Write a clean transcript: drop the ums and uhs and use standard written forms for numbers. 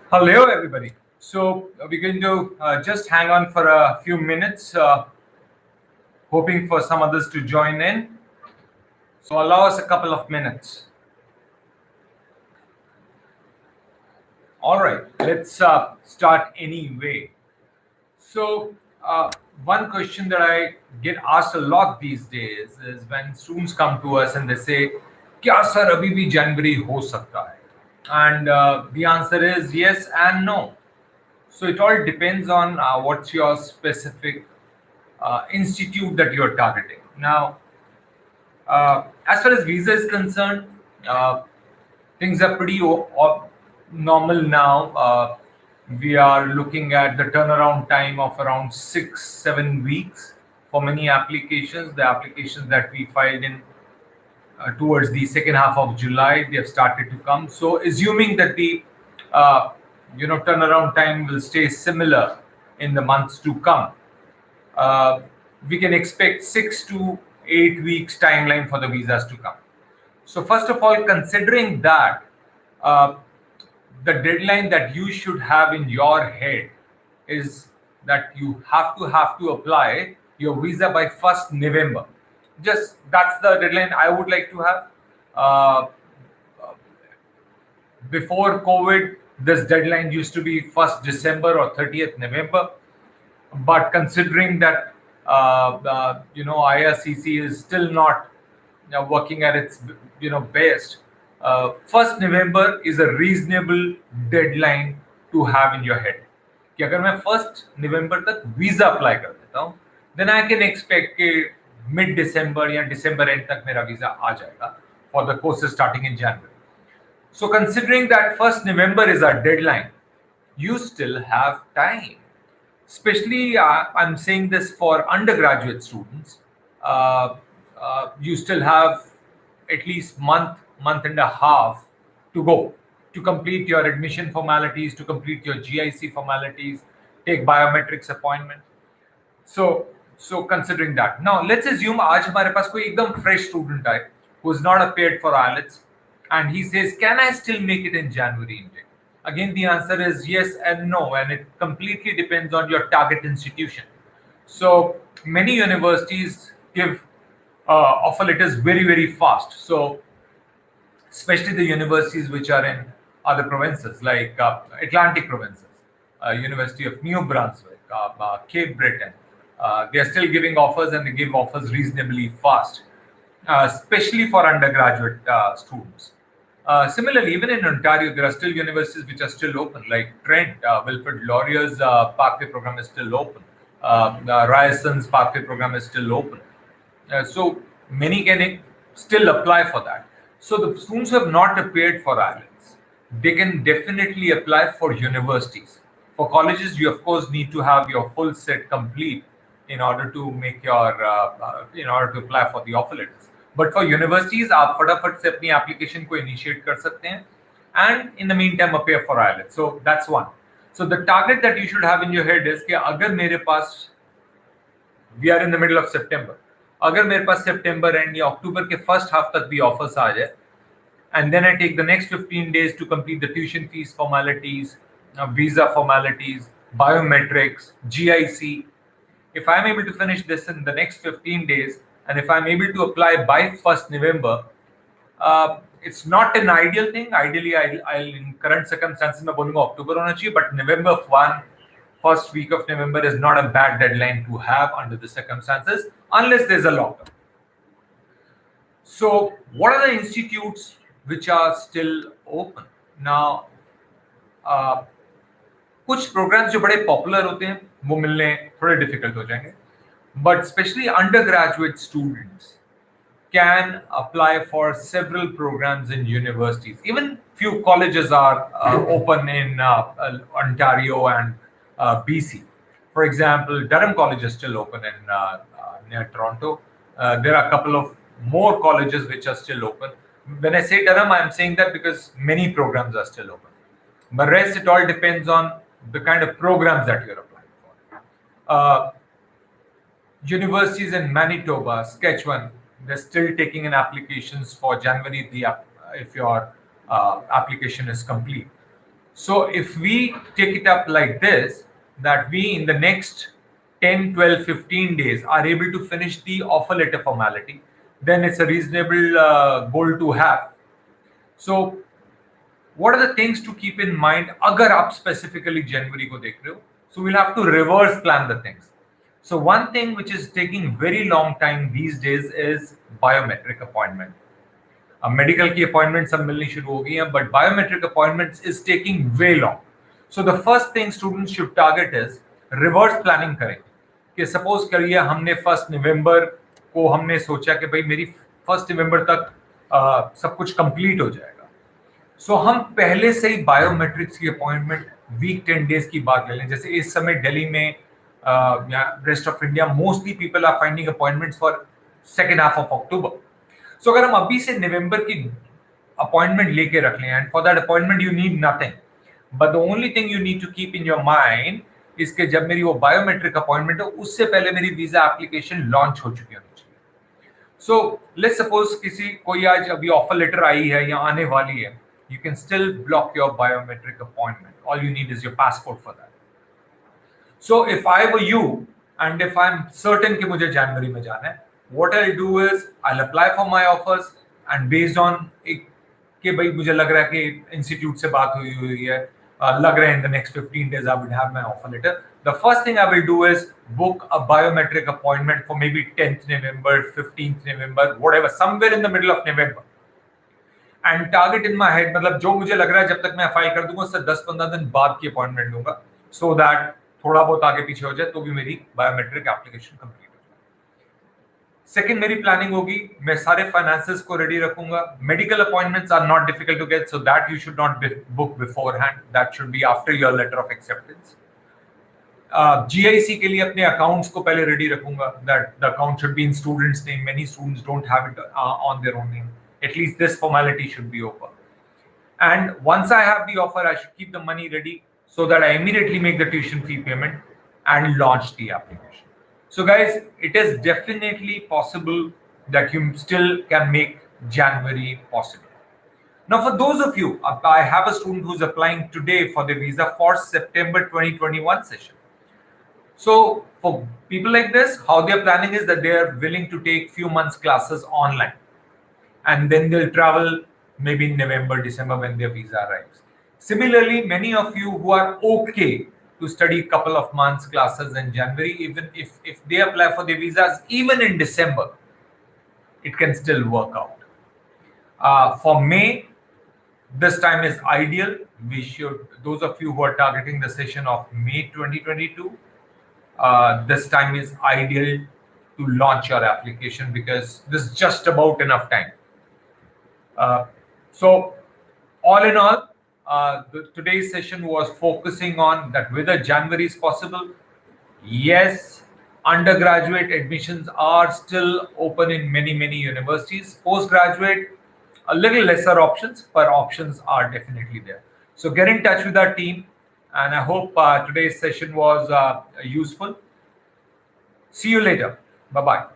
Hello, everybody. So we're going to just hang on for a few minutes, hoping for some others to join in. So allow us a couple of minutes. All right, let's start anyway. So one question that I get asked a lot these days is when students come to us and they say, "क्या sir अभी भी January हो सकता है?" And the answer is yes and no. So it all depends on what's your specific institute that you're targeting. Now, as far as visa is concerned, things are pretty normal now. We are looking at the turnaround time of around 6-7 weeks for many applications. The applications that we filed in towards the second half of July, they have started to come. So, assuming that the uh, turnaround time will stay similar in the months to come, uh, we can expect 6 to 8 weeks timeline for the visas to come. So first of all, considering that, uh, the deadline that you should have in your head is that you have to apply your visa by 1st November. Just that's the deadline I would like to have. Uh, Before COVID, this deadline used to be 1st December or 30th November. But considering that IRCC is still not working at its best, 1st November is a reasonable deadline to have in your head कि अगर मैं 1st November तक visa apply कर देता हूँ, then I can expect कि mid दिसंबर या दिसंबर and तक मेरा वीजा आ जाएगा for the courses starting in January. So considering that 1st November is our deadline, you still have time. Especially, I'm saying this for undergraduate students. Uh, you still have at least month and a half to go to complete your admission formalities, to complete your GIC formalities, take biometrics appointment. So considering that, now let's assume आज हमारे पास कोई एकदम fresh student आए who is not appeared for IELTS, and he says, "Can I still make it in January intake?" Again, the answer is yes and no, and it completely depends on your target institution. So many universities give offer letters very fast. So especially the universities which are in other provinces like Atlantic provinces, University of New Brunswick, Cape Breton. They are still giving offers and they give offers reasonably fast, especially for undergraduate students. Similarly, even in Ontario, there are still universities which are still open, like Trent, Wilfrid Laurier's Pathway program is still open. Ryerson's Pathway program is still open. So many can still apply for that. So the students who have not appeared for IELTS, they can definitely apply for universities. For colleges, you of course need to have your full set complete in order to make your in order to apply for the offer letters. But for universities, आप फटाफट से अपनी application को initiate कर सकते हैं, and in the meantime appear for IELTS. So that's one. So the target that you should have in your head is कि अगर मेरे पास we are in the middle of September. अगर मेरे पास September end या October के first half तक भी offers आ जाए, and then I take the next 15 days to complete the tuition fees formalities, visa formalities, biometrics, GIC. If I'm able to finish this in the next 15 days, and if I'm able to apply by 1st November, it's not an ideal thing. Ideally, I'll in current circumstances मैं बोलूँगा October होना चाहिए, but November 1, first week of November is not a bad deadline to have under the circumstances, unless there's a lockdown. So, what are the institutes which are still open now? कुछ programmes जो बड़े popular होते हैं वो मिलने थोड़े difficult हो जाएंगे, but especially undergraduate students can apply for several programs in universities. Even few colleges are open in Ontario and BC. For example, Durham College is still open in near Toronto. There are a couple of more colleges which are still open. When I say Durham, I'm saying that because many programs are still open. But rest, it all depends on the kind of programs that you're applying for. Universities in Manitoba, Saskatchewan, they're still taking in applications for January if your application is complete. So if we take it up like this, that we in the next 10, 12, 15 days are able to finish the offer letter formality, then it's a reasonable goal to have. So what are the things to keep in mind अगर आप specifically January को देख रहे हो? So we'll have to reverse plan the things. So one thing which is taking very long time these days is biometric appointment. अब medical की appointment सब मिलनी शुरू हो गई हैं, but biometric appointments is taking way long. So the first thing students should target is reverse planning करें. कि सपोज करिए हमने 1 नवंबर को हमने सोचा कि भाई मेरी 1 नवंबर तक सब कुछ कंप्लीट हो जाएगा. सो हम पहले से ही बायोमेट्रिक्स की अपॉइंटमेंट वीक 10 डेज की बात ले लें. जैसे इस समय दिल्ली में या rest of India mostly people are finding appointments for second half of October. So अगर हम अभी से नवंबर की अपॉइंटमेंट लेके रख लें, and for that appointment you need nothing, but the only thing you need to keep in your mind इसके जब मेरी वो बायोमेट्रिक अपॉइंटमेंट हो उससे पहले मेरी वीजा एप्लीकेशन लॉन्च हो चुकी होनी चाहिए. सो लेट्स सपोज किसी कोई आज अभी ऑफर लेटर आई है या आने वाली है, you can still block your biometric appointment. All you need is your passport for that. So if I were you and if I'm certain कि मुझे जनवरी में जाना है, what I'll do is I'll apply for my offers and based on कि भाई मुझे लग रहा है कि इंस्टीट्यूट से बात हुई है, लग रहा है in the next 15 days I would have my offer letter. The first thing I will do is book a biometric appointment for maybe 10th November, 15th November, whatever, somewhere in the middle of November. And target in my head, मतलब जो मुझे लग रहा है जब तक मैं file कर दूंगा उससे 10-15 दिन बाद की अपॉइंटमेंट लूंगा, सो दैट थोड़ा बहुत आगे पीछे हो जाए तो भी मेरी बायोमेट्रिक एप्लीकेशन कंप्लीट हो जाए. सेकंड मेरी प्लानिंग होगी, मैं सारे फाइनेंसेस को रेडी रखूंगा. Medical appointments are not difficult to get, so that you should not book beforehand, that should be after your letter of acceptance. GIC के लिए अपने अकाउंट्स को पहले रेडी रखूंगा, that the account should be in students name. Many students don't have it on their own name. At least this formality should be over. And once I have the offer, I should keep the money ready so that I immediately make the tuition fee payment and launch the application. So guys, it is definitely possible that you still can make January possible. Now for those of you, I have a student who's applying today for the visa for September 2021 session. So for people like this, how they're planning is that they are willing to take few months classes online. And then they'll travel maybe in November, December when their visa arrives. Similarly, many of you who are okay to study a couple of months classes in January, even if they apply for their visas, even in December, it can still work out. For May, this time is ideal. We should, those of you who are targeting the session of May 2022, this time is ideal to launch your application because this is just about enough time. So all in all, today's session was focusing on that whether January is possible. Yes, undergraduate admissions are still open in many universities. Postgraduate, a little lesser options, but options are definitely there. So get in touch with our team, and I hope today's session was useful. See you later. Bye-bye.